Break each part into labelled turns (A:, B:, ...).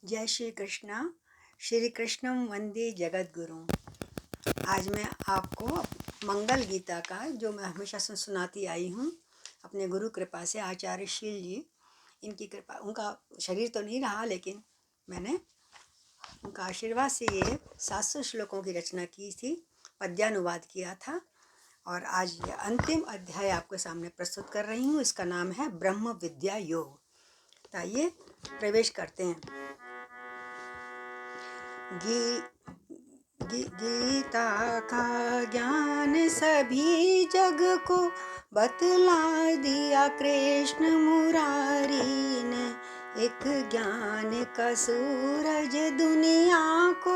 A: जय श्री कृष्णा। श्री कृष्णम वंदे जगत गुरु। आज मैं आपको मंगल गीता का, जो मैं हमेशा से सुनाती आई हूँ अपने गुरु कृपा से, आचार्य शील जी, इनकी कृपा, उनका शरीर तो नहीं रहा लेकिन मैंने उनका आशीर्वाद से ये 700 श्लोकों की रचना की थी, पद्यानुवाद किया था। और आज ये अंतिम अध्याय आपके सामने प्रस्तुत कर रही हूँ। इसका नाम है ब्रह्म विद्या योग। तो आइए प्रवेश करते हैं। गीता का ज्ञान सभी जग को बतला दिया कृष्ण मुरारी ने। एक ज्ञान का सूरज दुनिया को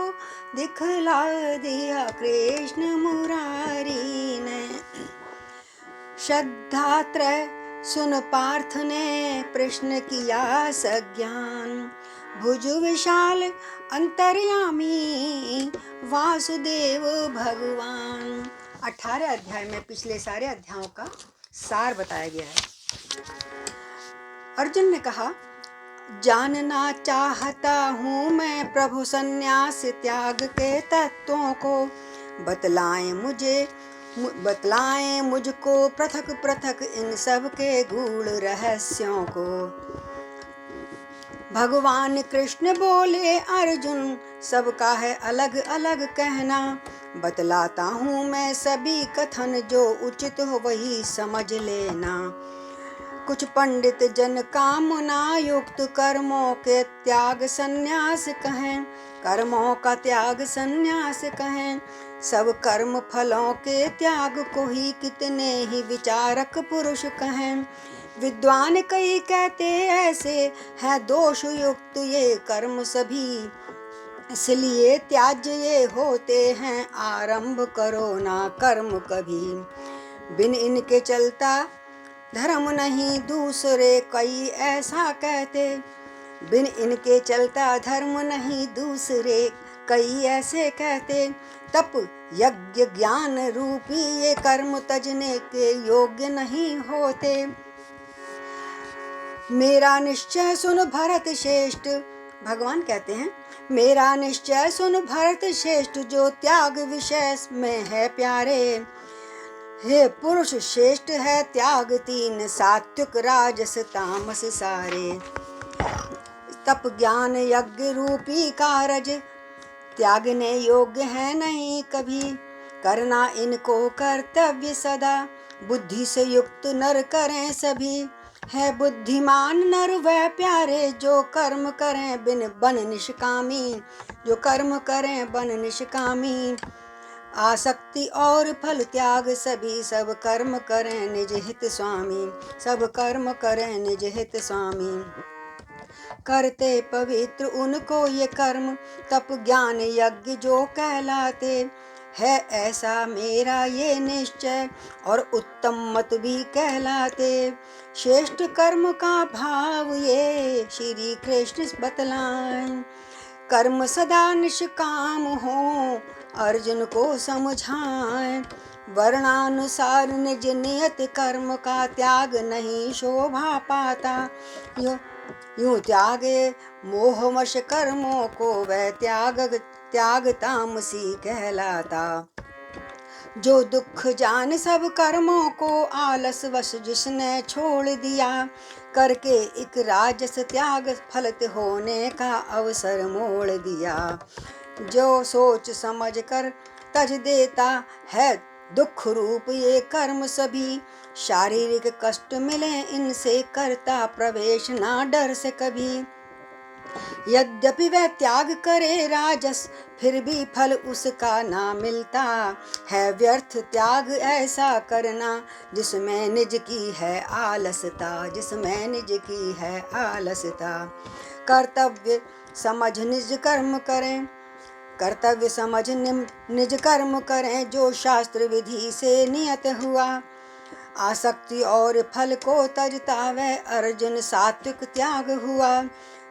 A: दिखला दिया कृष्ण मुरारी ने। श्रद्धा त्रय सुन पार्थ ने प्रश्न किया सज्ञान। भुज विशाल अंतर्यामी वासुदेव भगवान। 18 अध्याय में पिछले सारे अध्यायों का सार बताया गया है। अर्जुन ने कहा, जानना चाहता हूँ मैं प्रभु संन्यास त्याग के तत्वों को। बतलाएं मुझको पृथक पृथक इन सब के गूढ़ रहस्यों को। भगवान कृष्ण बोले, अर्जुन सबका है अलग अलग कहना। बतलाता हूँ मैं सभी कथन, जो उचित हो वही समझ लेना। कुछ पंडित जन कामना युक्त कर्मों के त्याग संन्यास कहें। कर्मों का त्याग संन्यास कहें। सब कर्म फलों के त्याग को ही कितने ही विचारक पुरुष कहें। विद्वान कई कहते ऐसे है दोष युक्त ये कर्म सभी। इसलिए त्याज्य ये होते हैं, आरंभ करो ना कर्म कभी। बिन इनके चलता धर्म नहीं दूसरे कई ऐसा कहते। बिन इनके चलता धर्म नहीं दूसरे कई ऐसे कहते। तप यज्ञ ज्ञान रूपी ये कर्म तजने के योग्य नहीं होते। मेरा निश्चय सुन भरत श्रेष्ठ, भगवान कहते हैं, मेरा निश्चय सुन भरत श्रेष्ठ, जो त्याग विषय में है प्यारे। हे पुरुष श्रेष्ठ है त्याग तीन, सात्विक राजस तामस सारे। तप ज्ञान यज्ञ रूपी कारज त्यागने योग्य है नहीं कभी। करना इनको कर्तव्य सदा, बुद्धि से युक्त नर करें सभी। है बुद्धिमान नर वह प्यारे, जो कर्म करें बिन बन निष्कामी। जो कर्म करें बन निष्कामी। आसक्ति और फल त्याग सभी, सब कर्म करें निज हित स्वामी। सब कर्म करें निज हित स्वामी। करते पवित्र उनको ये कर्म, तप ज्ञान यज्ञ जो कहलाते। है ऐसा मेरा ये निश्चय, और उत्तम मत भी कहलाते। श्रेष्ठ कर्म का भाव ये श्री कृष्ण बतलाएं। कर्म सदा निष्काम हो अर्जुन को समझाएं। वर्णानुसार निज नियत कर्म का त्याग नहीं शोभा पाता। यूं त्यागे मोहवश कर्मों को वह त्याग तामसी कहलाता। जो दुख जान सब कर्मों को आलस वश जिसने छोड़ दिया। करके एक राजस त्याग फलित होने का अवसर मोड़ दिया। जो सोच समझ कर तज देता है दुख रूप ये कर्म सभी। शारीरिक कष्ट मिले इनसे करता प्रवेश ना डर से कभी। यद्यपि वह त्याग करे राजस, फिर भी फल उसका ना मिलता है। व्यर्थ त्याग ऐसा करना, जिसमें निज की है आलसता। जिसमें निज की है आलसता। कर्तव्य समझ निज कर्म करें। कर्तव्य समझ निज कर्म करें, जो शास्त्र विधि से नियत हुआ। आसक्ति और फल को तजता वह अर्जुन सात्विक त्याग हुआ।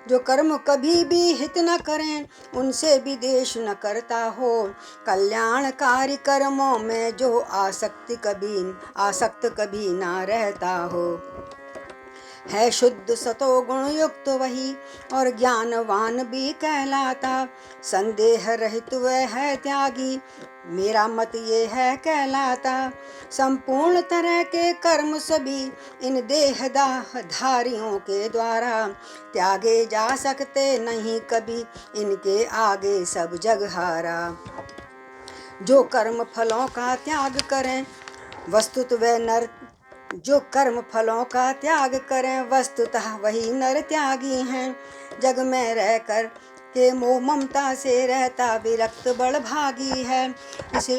A: जो कर्म कभी भी हित न करें, उनसे भी द्वेष न करता हो। कल्याणकारी कर्मों में जो आसक्त कभी ना रहता हो। है शुद्ध सतो गुण युक्त वही और ज्ञानवान भी कहलाता। संदेह रहित वह है त्यागी, मेरा मत ये है कहलाता। संपूर्ण तरह के कर्म सभी इन देहधारियों के द्वारा त्यागे जा सकते नहीं कभी, इनके आगे सब जग हारा। जो कर्म फलों का त्याग करें वस्तुत वह नर जो कर्म फलों का त्याग करें वस्तुतः वही नर त्यागी हैं। जग में रहकर के मोह ममता से रहता विरक्त बड़भागी है। इस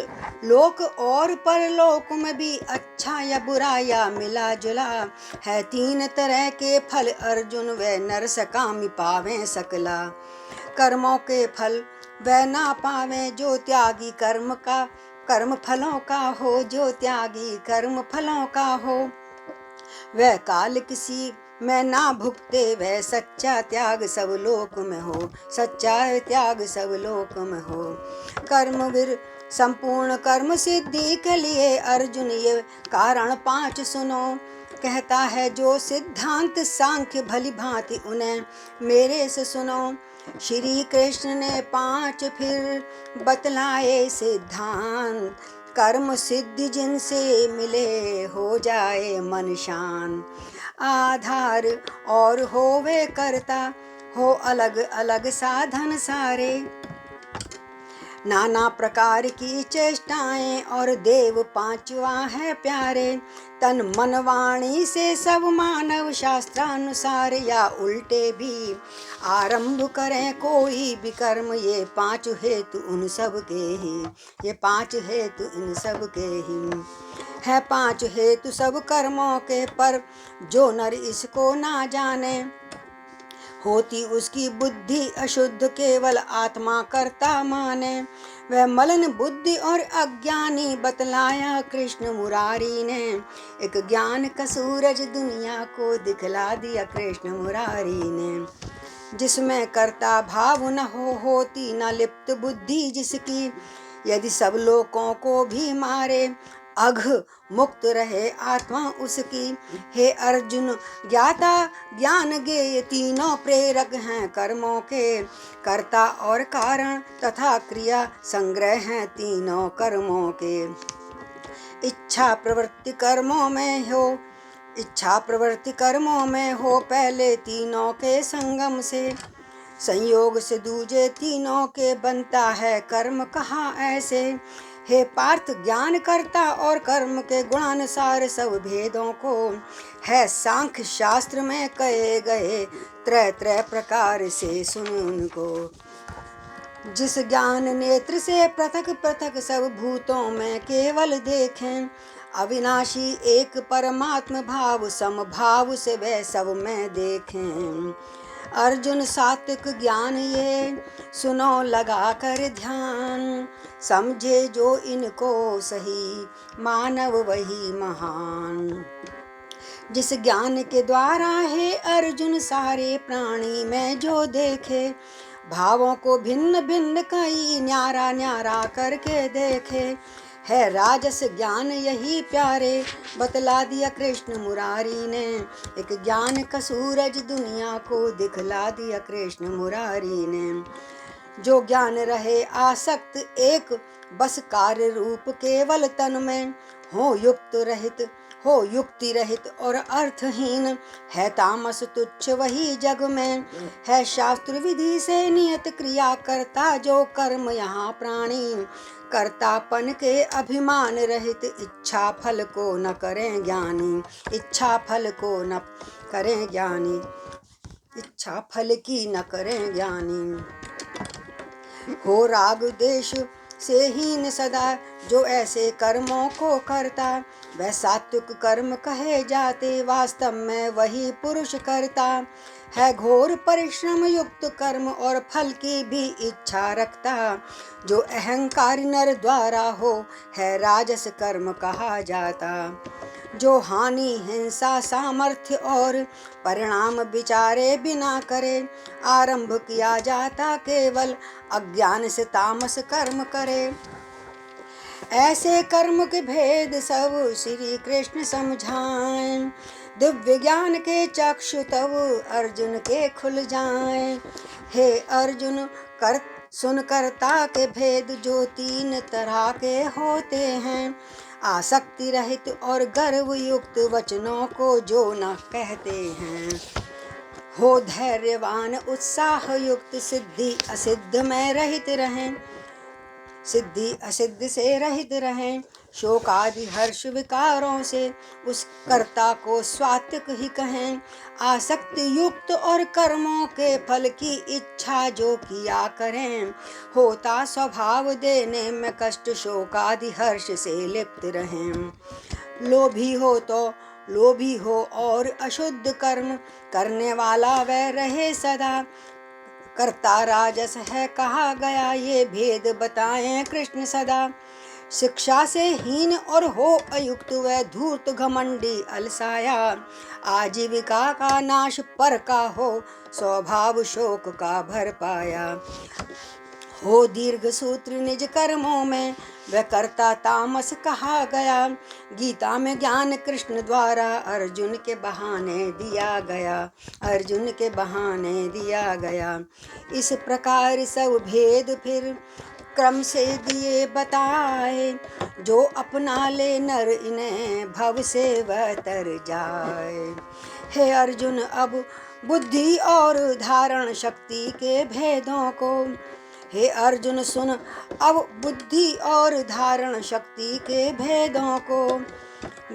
A: लोक और परलोक में भी अच्छा या बुरा या मिला जुला है। तीन तरह के फल अर्जुन वे नर सकामी पावें सकला। कर्मों के फल वह ना पावे जो त्यागी कर्म फलों का हो। जो त्यागी कर्म फलों का हो वह काल किसी में ना भुगते। वह सच्चा त्याग सब लोक में हो, सच्चा त्याग सब लोक में हो। कर्मवीर संपूर्ण कर्म सिद्धि के लिए अर्जुन ये कारण 5 सुनो। कहता है जो सिद्धांत सांख्य भली भांति उन्हें मेरे से सुनो। श्री कृष्ण ने 5 फिर बतलाए सिद्धांत। कर्म सिद्धि जिनसे मिले हो जाए मन शांत। आधार और होवे करता हो अलग अलग साधन सारे। नाना प्रकार की चेष्टाएं और देव 5वां है प्यारे। तन मन वाणी से सब मानव शास्त्रानुसार या उल्टे भी आरंभ करें कोई भी कर्म। ये 5 हेतु उन सब के ही, ये 5 हेतु इन सब के ही है। 5 हेतु सब कर्मों के पर जो नर इसको ना जाने होती उसकी बुद्धि अशुद्ध केवल आत्मा करता माने। वह मलन बुद्धि और अज्ञानी बतलाया कृष्ण मुरारी ने। एक ज्ञान का सूरज दुनिया को दिखला दिया कृष्ण मुरारी ने। जिसमें कर्ता भाव न होती न लिप्त बुद्धि जिसकी। यदि सब लोगों को भी मारे अघ मुक्त रहे आत्मा उसकी। हे अर्जुन ज्ञाता ज्ञान ज्ञेय तीनों प्रेरक हैं कर्मों के। कर्ता और कारण तथा क्रिया संग्रह हैं तीनों कर्मों के। इच्छा प्रवृत्ति कर्मों में हो पहले तीनों के संगम से। संयोग से दूजे तीनों के बनता है कर्म कहा ऐसे। हे पार्थ ज्ञान करता और कर्म के गुणानुसार सब भेदों को है सांख्य शास्त्र में कहे गए त्रय प्रकार से सुन उनको। जिस ज्ञान नेत्र से पृथक पृथक सब भूतों में केवल देखें। अविनाशी एक परमात्म भाव समभाव से वह सब में देखें। अर्जुन सात्विक ज्ञान ये सुनो लगा कर ध्यान। समझे जो इनको सही मानव वही महान। जिस ज्ञान के द्वारा है अर्जुन सारे प्राणी में जो देखे। भावों को भिन्न भिन्न कई न्यारा न्यारा करके देखे। है राजस ज्ञान यही प्यारे बतला दिया कृष्ण मुरारी ने। एक ज्ञान का सूरज दुनिया को दिखला दिया कृष्ण मुरारी ने। जो ज्ञान रहे आसक्त एक बस कार्य रूप केवल तन में हो युक्ति रहित और अर्थहीन। है तामस तुच्छ वही जग में। है शास्त्र विधि से नियत क्रिया करता जो कर्म यहाँ प्राणी। कर्तापन के अभिमान रहित इच्छा फल को न करें ज्ञानी। इच्छा फल को न करें ज्ञानी। इच्छा फल की न करें ज्ञानी। हो राग देश से हीन सदा जो ऐसे कर्मों को करता। वह सात्विक कर्म कहे जाते वास्तव में वही पुरुष करता। है घोर परिश्रम युक्त कर्म और फल की भी इच्छा रखता। जो अहंकारी नर द्वारा हो है राजस कर्म कहा जाता। जो हानि हिंसा सामर्थ्य और परिणाम विचारे बिना करे। आरंभ किया जाता केवल अज्ञान से तामस कर्म करे। ऐसे कर्म के भेद सब श्री कृष्ण समझाएं। दिव्य ज्ञान के चक्षु तब अर्जुन के खुल जाएं। हे अर्जुन कर सुन कर्ता के भेद जो 3 तरह के होते हैं। आसक्ति रहित और गर्व युक्त वचनों को जो न कहते हैं। हो धैर्यवान उत्साह युक्त सिद्धि असिद्ध में रहित रहें। सिद्धि असिद्ध से रहित रहें। शोक आदि हर्ष विकारों से उस कर्ता को स्वात्विक ही कहें। आसक्ति युक्त और कर्मों के फल की इच्छा जो किया करें। होता स्वभाव देने में कष्ट शोक आदि हर्ष से लिप्त रहें। लोभी हो और अशुद्ध कर्म करने वाला वह रहे सदा। कर्ता राजस है कहा गया ये भेद बताएं कृष्ण सदा। शिक्षा से हीन और हो अयुक्त वह धूर्त घमंडी अलसाया। आजीविका का नाश पर का हो स्वभाव शोक का भर पाया। हो दीर्घ सूत्र निज कर्मों में वह कर्ता तामस कहा गया। गीता में ज्ञान कृष्ण द्वारा अर्जुन के बहाने दिया गया। अर्जुन के बहाने दिया गया। इस प्रकार सब भेद फिर क्रम से दिए बताए। जो अपना ले नर इन्हें भव से वह तर जाए। हे अर्जुन अब बुद्धि और धारण शक्ति के भेदों को। हे अर्जुन सुन अब बुद्धि और धारण शक्ति के भेदों को।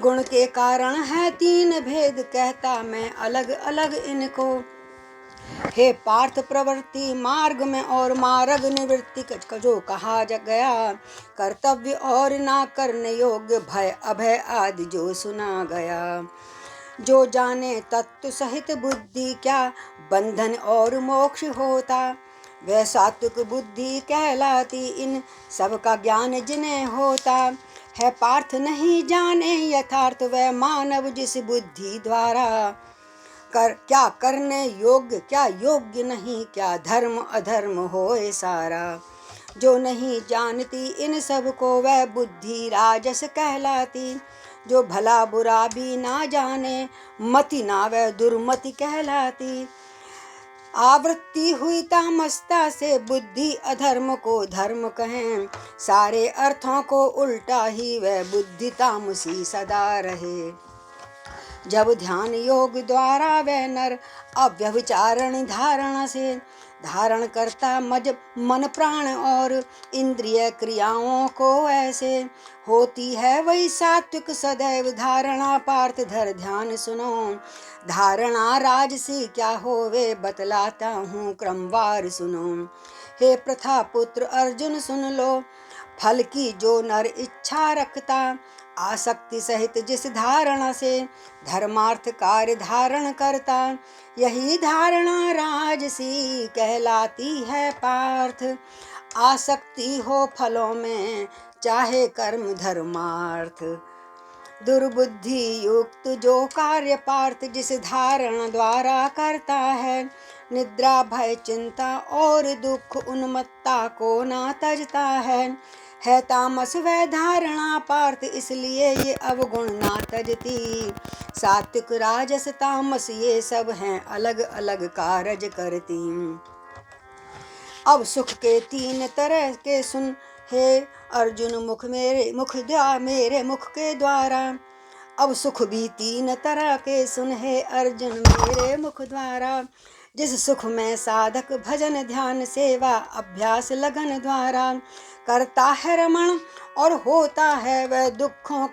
A: गुण के कारण है 3 भेद कहता मैं अलग अलग इनको। हे पार्थ प्रवृत्ति मार्ग में और मार्ग निवृत्ति जो कहा गया। कर्तव्य और ना करने योग्य भय अभय आदि जो सुना गया। जो जाने तत्व सहित बुद्धि क्या बंधन और मोक्ष होता। वह सात्विक बुद्धि कहलाती इन सबका ज्ञान जिन्हें होता। है पार्थ नहीं जाने यथार्थ वह मानव जिस बुद्धि द्वारा। क्या करने योग्य क्या योग्य नहीं क्या धर्म अधर्म होए सारा। जो नहीं जानती इन सब को वह बुद्धि राजस कहलाती। जो भला बुरा भी ना जाने मति ना वह दुर्मति कहलाती। आवृत्ति हुई तामसता से बुद्धि अधर्म को धर्म कहें। सारे अर्थों को उल्टा ही वह बुद्धि तामसी सदा रहे। जब ध्यान योग द्वारा वह नर अव्यभिचारण धारणा से धारण करता मन प्राण और इंद्रिय क्रियाओं को ऐसे होती है वही सात्विक सदैव धारणा। पार्थ धर ध्यान सुनो धारणा राजसी क्या होवे बतलाता हूँ क्रमवार सुनो। हे प्रथा पुत्र अर्जुन सुन लो फल की जो नर इच्छा रखता। आसक्ति सहित जिस धारणा से धर्मार्थ कार्य धारण करता। यही धारणा राजसी कहलाती है पार्थ। आसक्ति हो फलों में चाहे कर्म धर्मार्थ। दुर्बुद्धि युक्त जो कार्य पार्थ जिस धारणा द्वारा करता है। निद्रा भय चिंता और दुख उन्मत्ता को ना तजता है तामस वह धारणा पार्थ इसलिए ये अवगुण ना तजती। सात्विक राजस तामस ये सब हैं अलग अलग कारज करती। अब सुख के 3 तरह के सुन हे अर्जुन मेरे मुख के द्वारा। अब सुख भी 3 तरह के सुन हे अर्जुन मेरे मुख द्वारा। जिस सुख में साधक भजन ध्यान सेवा अभ्यास लगन द्वारा करता है रमण और होता है वह दुखों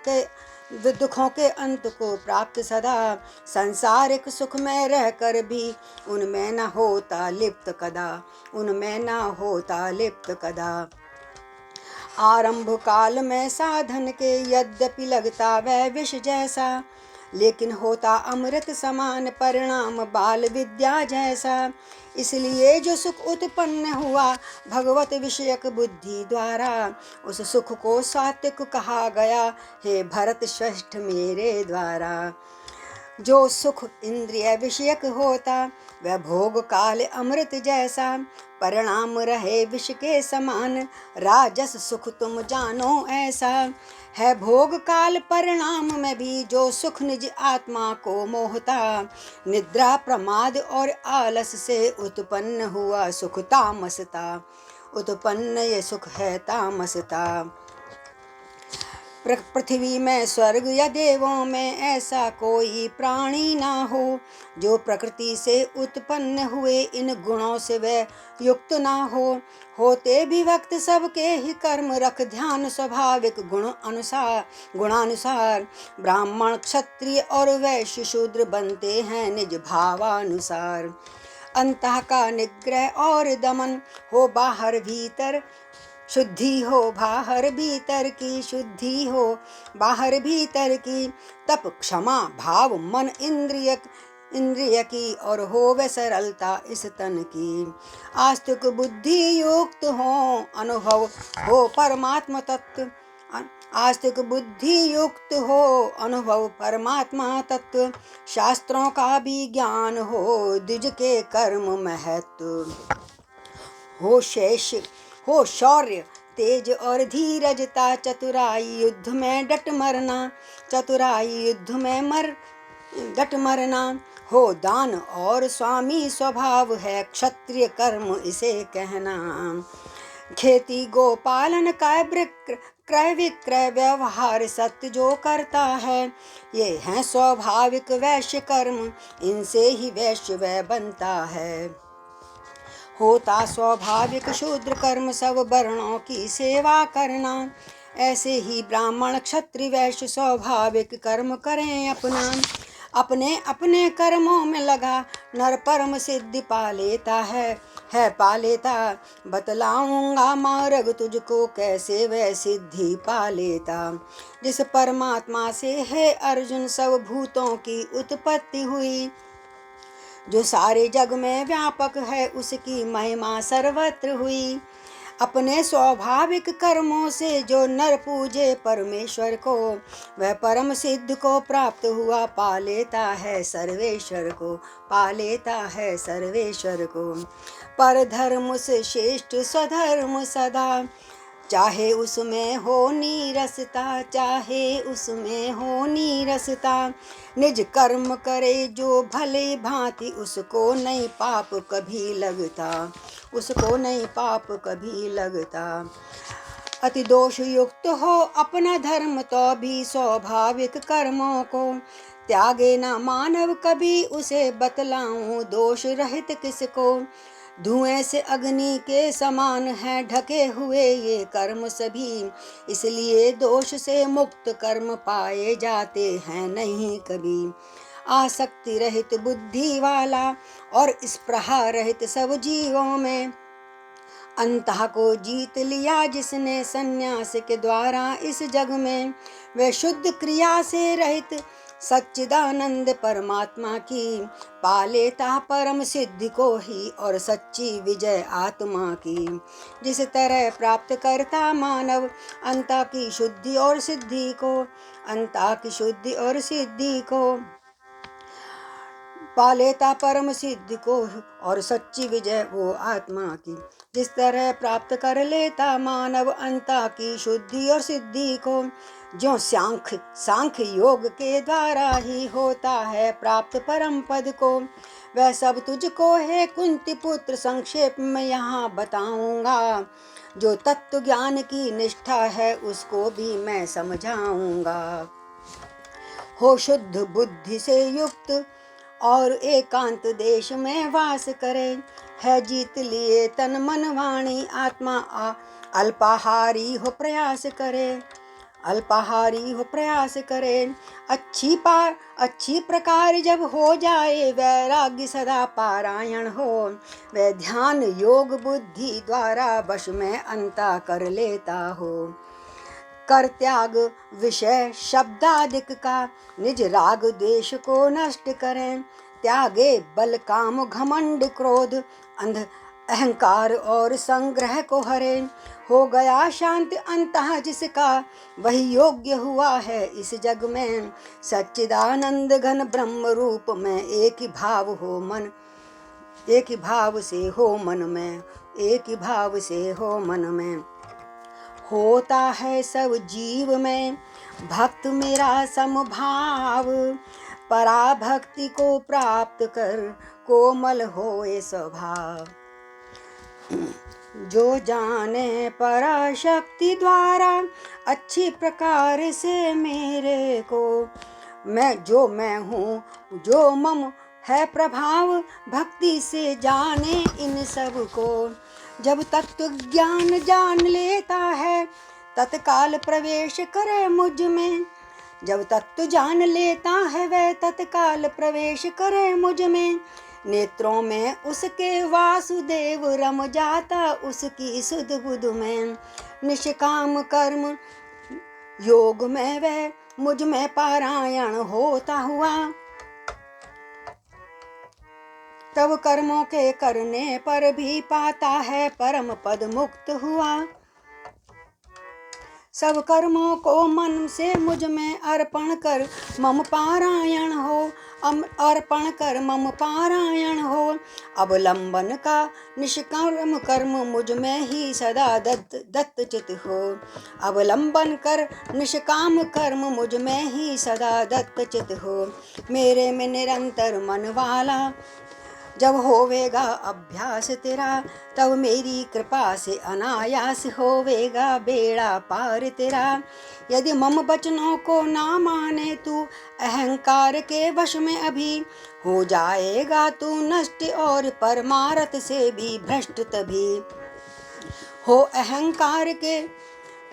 A: के अंत को प्राप्त सदा। संसारिक सुख में रहकर भी उनमें न होता लिप्त कदा। उनमें न होता लिप्त कदा। आरंभ काल में साधन के यद्यपि लगता वह विष जैसा। लेकिन होता अमृत समान परिणाम बाल विद्या जैसा। इसलिए जो सुख उत्पन्न हुआ भगवत विषयक बुद्धि द्वारा उस सुख को सात्विक कहा गया हे भरत श्रेष्ठ मेरे द्वारा। जो सुख इंद्रिय विषयक होता वह भोग काल अमृत जैसा। परिणाम रहे विष के समान राजस सुख तुम जानो ऐसा। है भोग काल परिणाम में भी जो सुख निज आत्मा को मोहता। निद्रा प्रमाद और आलस से उत्पन्न हुआ सुख तामसता, उत्पन्न ये सुख है तामसता। पृथ्वी में स्वर्ग या देवों में ऐसा कोई प्राणी ना हो जो प्रकृति से उत्पन्न हुए इन गुणों से वह युक्त ना हो। होते भी वक्त सबके ही कर्म रख ध्यान स्वाभाविक गुणानुसार। ब्राह्मण क्षत्रिय और वैश्य शूद्र बनते हैं निज भावानुसार। अंतः का निग्रह और दमन हो बाहर भीतर शुद्धि हो, बाहर भीतर की शुद्धि हो, बाहर भीतर की। तप क्षमा भाव मन इंद्रिय की और हो वे सरलता इस तन की। आस्तिक बुद्धि युक्त हो अनुभव हो परमात्मा तत्व, आस्तिक बुद्धि युक्त हो अनुभव परमात्मा तत्व। शास्त्रों का भी ज्ञान हो द्विज के कर्म महत्व। हो शेष हो शौर्य तेज और धीरजता, चतुराई युद्ध में डट मरना, चतुराई युद्ध में डट मरना। हो दान और स्वामी स्वभाव है क्षत्रिय कर्म इसे कहना। खेती गोपालन का क्रय विक्रय व्यवहार सत्य जो करता है, ये है स्वाभाविक वैश्य कर्म, इनसे ही वैश्य वह बनता है। होता स्वाभाविक शूद्र कर्म सब वर्णों की सेवा करना, ऐसे ही ब्राह्मण क्षत्रिय वैश्य स्वाभाविक कर्म करें अपना। अपने अपने कर्मों में लगा नर परम सिद्धि पा लेता है पा लेता। बतलाऊंगा मार्ग तुझको कैसे वह सिद्धि पा लेता। जिस परमात्मा से है अर्जुन सब भूतों की उत्पत्ति हुई, जो सारे जग में व्यापक है उसकी महिमा सर्वत्र हुई। अपने स्वाभाविक कर्मों से जो नर पूजे परमेश्वर को, वह परम सिद्ध को प्राप्त हुआ पा लेता है सर्वेश्वर को, पा लेता है सर्वेश्वर को। पर धर्म से श्रेष्ठ स्वधर्म सदा, चाहे उसमें हो नीरसता, चाहे उसमें हो नीरसता। निज कर्म करे जो भले भांति उसको नहीं पाप कभी लगता, उसको नहीं पाप कभी लगता। अति दोष युक्त हो अपना धर्म तो भी स्वाभाविक कर्मों को त्यागे ना मानव कभी, उसे बतलाऊं दोष रहित किसको। धुएं से अग्नि के समान है ढके हुए ये कर्म सभी, इसलिए दोष से मुक्त कर्म पाए जाते हैं नहीं कभी। आसक्ति रहित बुद्धि वाला और स्पृहा रहित सब जीवों में, अंतः को जीत लिया जिसने संन्यास के द्वारा इस जग में, वह शुद्ध क्रिया से रहित सच्चिदानंद परमात्मा की पा लेता परम सिद्धि को ही और सच्ची विजय आत्मा की। जिस तरह प्राप्त करता मानव अंता की शुद्धि और सिद्धि को, अंता की शुद्धि और सिद्धि को पा लेता परम सिद्धि को और सच्ची विजय वो आत्मा की। जिस तरह प्राप्त कर लेता मानव अंता की शुद्धि और सिद्धि को, जो सांख्य योग के द्वारा ही होता है प्राप्त परम पद को, वह सब तुझको है कुंती पुत्र संक्षेप में यहाँ बताऊंगा। जो तत्व ज्ञान की निष्ठा है उसको भी मैं समझाऊंगा। हो शुद्ध बुद्धि से युक्त और एकांत देश में वास करे, है जीत लिए तन मन वाणी आत्मा अल्पाहारी हो प्रयास करे, अल्पाहारी हो प्रयास करे। अच्छी प्रकार जब हो जाए वैराग्य सदा पारायण हो, वह ध्यान योग बुद्धि द्वारा वश में अंता कर लेता हो। कर त्याग विषय शब्दादिक का निज राग द्वेष को नष्ट करें, त्यागे बल काम घमंड क्रोध अंध अहंकार और संग्रह को हरे। हो गया शांत अंतः जिसका वही योग्य हुआ है इस जग में, सच्चिदानंद घन ब्रह्म रूप में एक ही भाव हो मन, एक ही भाव से हो मन में, एक ही भाव से हो मन में। होता है सब जीव में भक्त मेरा समभाव। पराभक्ति को प्राप्त कर कोमल होए स्वभाव। जो जाने पराशक्ति द्वारा अच्छी प्रकार से मेरे को, मैं हूँ जो मम है प्रभाव, भक्ति से जाने इन सब को। जब तत्व ज्ञान जान लेता है तत्काल प्रवेश करे मुझ में। जब तत्व जान लेता है वह तत्काल प्रवेश करे मुझ में। नेत्रों में उसके वासुदेव रम जाता उसकी सुध बुध में। निष्काम कर्म योग में वह मुझ में पारायण होता हुआ। तब कर्मों के करने पर भी पाता है परम पद मुक्त हुआ। सब कर्मों को मन से मुझ में अर्पण कर मम पारायण हो। अर्पण कर मम पारायण हो। अवलंबन का निष्काम कर्म मुझ में ही सदा दत्त चित हो। अवलंबन कर निष्काम कर्म मुझ में ही सदा दत्त चित हो। मेरे में निरंतर मन वाला जब होवेगा अभ्यास तेरा, तब मेरी कृपा से अनायास होवेगा बेड़ा पार तेरा। यदि मम वचनों को ना माने तू अहंकार के वश में अभी, हो जाएगा तू नष्ट और परमार्थ से भी भ्रष्ट तभी। हो अहंकार के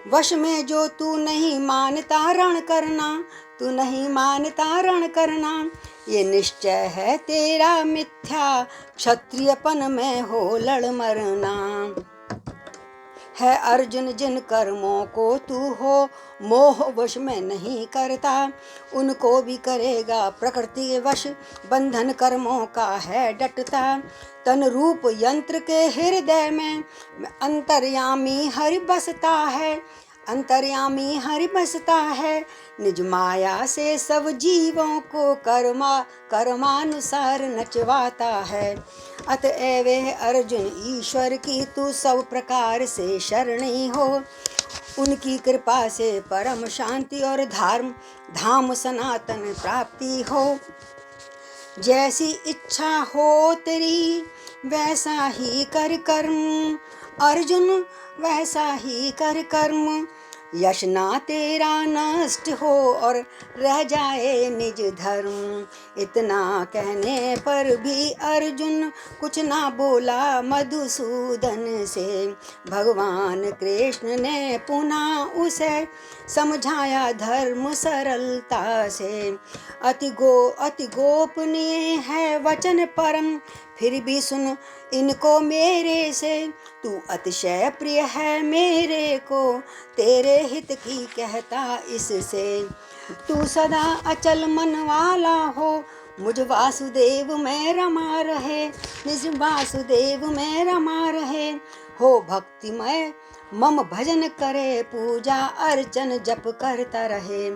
A: वश में जो तू नहीं मानता रण करना, तू नहीं मानता रण करना। ये निश्चय है तेरा मिथ्या, क्षत्रियपन में हो लड़ मरना। है अर्जुन जिन कर्मों को तू हो मोह वश में नहीं करता, उनको भी करेगा प्रकृति के वश, बंधन कर्मों का है डटता। तन रूप यंत्र के हृदय में अंतर्यामी हरि बसता है। अंतर्यामी हरि बसता है। निज माया से सब जीवों को कर्मानुसार नचवाता है। अतएव अर्जुन ईश्वर की तू सब प्रकार से शरणी हो। उनकी कृपा से परम शांति और धाम सनातन प्राप्ति हो। जैसी इच्छा हो तेरी वैसा ही कर कर्म अर्जुन, वैसा ही कर कर्म। यश ना तेरा नष्ट हो और रह जाए निज धर्म। इतना कहने पर भी अर्जुन कुछ ना बोला मधुसूदन से। भगवान कृष्ण ने पुनः उसे समझाया धर्म सरलता से। अति गोपनीय है वचन परम, फिर भी सुन इनको मेरे से। तू अतिशय प्रिय है मेरे को, तेरे हित की कहता इससे। तू सदा अचल मन वाला हो, मुझ वासुदेव में रमा रहे। निज वासुदेव में रमा रहे। हो भक्तिमय मम भजन करे, पूजा अर्चन जप करता रहे।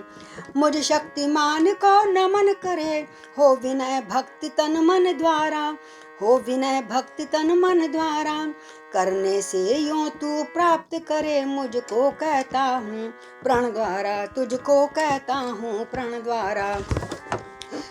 A: मुझ शक्तिमान को नमन करे, हो विनय भक्ति तन मन द्वारा। हो विनय भक्ति तन मन द्वारा। करने से यूं तू प्राप्त करे, मुझको कहता हूँ प्रण द्वारा। तुझको कहता हूँ प्रण द्वारा।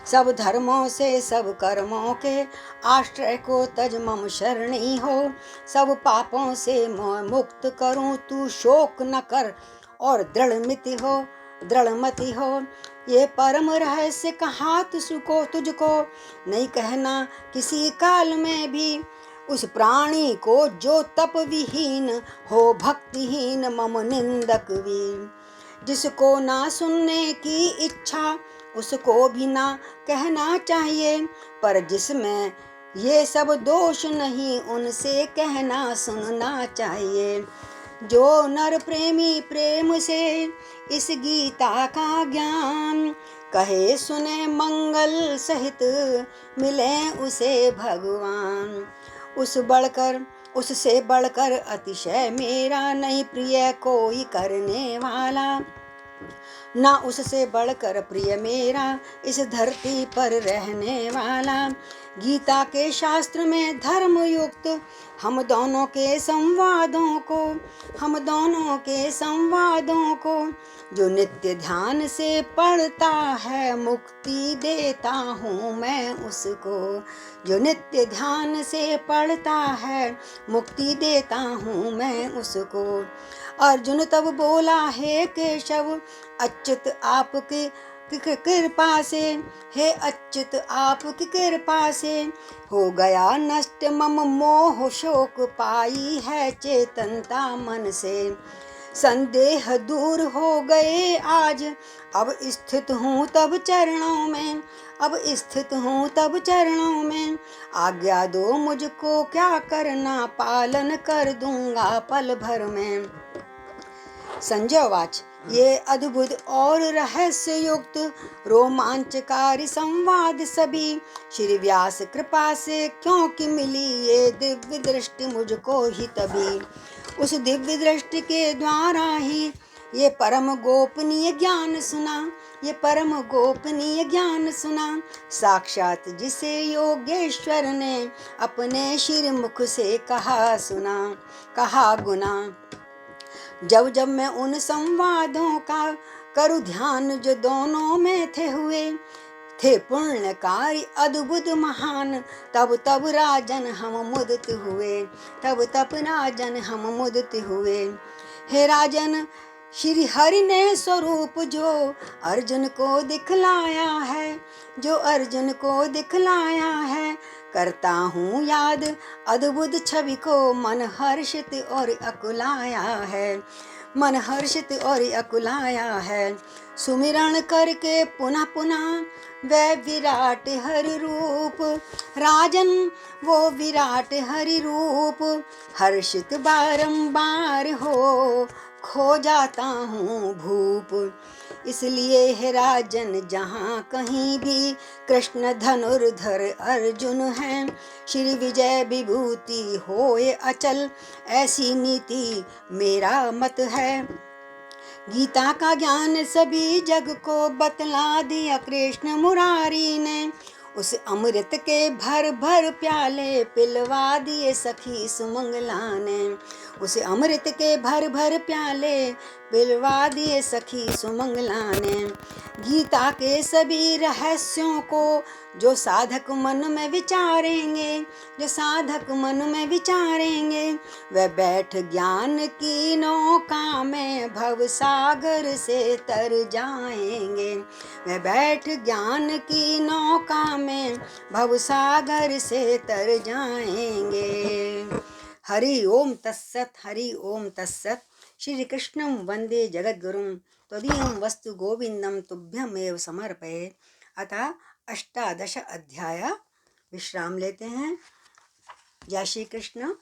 A: सब धर्मों से सब कर्मों के आश्रय को तज मम शरणी हो। सब पापों से मैं मुक्त करूं, तू शोक न कर और दृढ़मति हो। ये परम रहस्य कहा तुझको नहीं कहना किसी काल में भी। उस प्राणी को जो तप विहीन हो, भक्तिहीन मम निंदक भी। जिसको ना सुनने की इच्छा, उसको भी ना कहना चाहिए। पर जिसमें ये सब दोष नहीं, उनसे कहना सुनना चाहिए। जो नर प्रेमी प्रेम से इस गीता का ज्ञान कहे सुने, मंगल सहित मिले उसे भगवान। उससे बढ़कर अतिशय मेरा नहीं प्रिय कोई करने वाला। ना उससे बढ़कर प्रिय मेरा इस धरती पर रहने वाला। गीता के शास्त्र में धर्म युक्त हम दोनों के संवादों को जो नित्य ध्यान से पढ़ता है मुक्ति देता हूँ मैं उसको। जो नित्य ध्यान से पढ़ता है मुक्ति देता हूँ मैं उसको। अर्जुन तब बोला, हे केशव अच्युत आपके कृपा से, हे अच्युत आपकी कृपा से हो गया नष्ट मम मोह शोक, पाई है चेतनता मन से। संदेह दूर हो गए आज, अब स्थित हूँ तब चरणों में, आज्ञा दो मुझको क्या करना, पालन कर दूंगा पल भर में। संजय वाच, ये अद्भुत और रहस्य युक्त रोमांचकारी संवाद सभी श्री व्यास कृपा से क्योंकि मिली ये दिव्य दृष्टि मुझको ही तभी। उस दिव्य दृष्टि के द्वारा ही ये परम गोपनीय ज्ञान सुना, साक्षात जिसे योगेश्वर ने अपने श्री मुख से कहा गुना। जब जब मैं उन संवादों का करूँ ध्यान, जो दोनों में थे पुण्यकारी अद्भुत महान, तब राजन हम मुदित हुए। हे राजन, श्री हरि ने स्वरूप जो अर्जुन को दिखलाया है, करता हूँ याद अद्भुत छवि को, मन हर्षित और अकुलाया है। सुमिरण करके पुनः वह विराट हरि रूप, राजन वो विराट हरि रूप, हर्षित बारंबार खो जाता हूँ भूप। इसलिए है राजन जहाँ कहीं भी कृष्ण धनुर्धर अर्जुन हैं, श्री विजय विभूति होए अचल, ऐसी नीति मेरा मत है। गीता का ज्ञान सभी जग को बतला दिया कृष्ण मुरारी ने, उस अमृत के भर भर प्याले पिलवा दिए सखी सुमंगला ने। उसे अमृत के भर भर प्याले पिलवा दिए सखी सुमंगला ने। गीता के सभी रहस्यों को जो साधक मन में विचारेंगे, वह बैठ ज्ञान की नौका में भव सागर से तर जाएंगे। हरि ओम तत्सत। श्री कृष्णं वंदे जगद्गुरुं, त्वदीयं वस्तु गोविंदं तुभ्यमेव समर्पये। अतः 18 अध्याय विश्राम लेते हैं। जय श्री कृष्ण।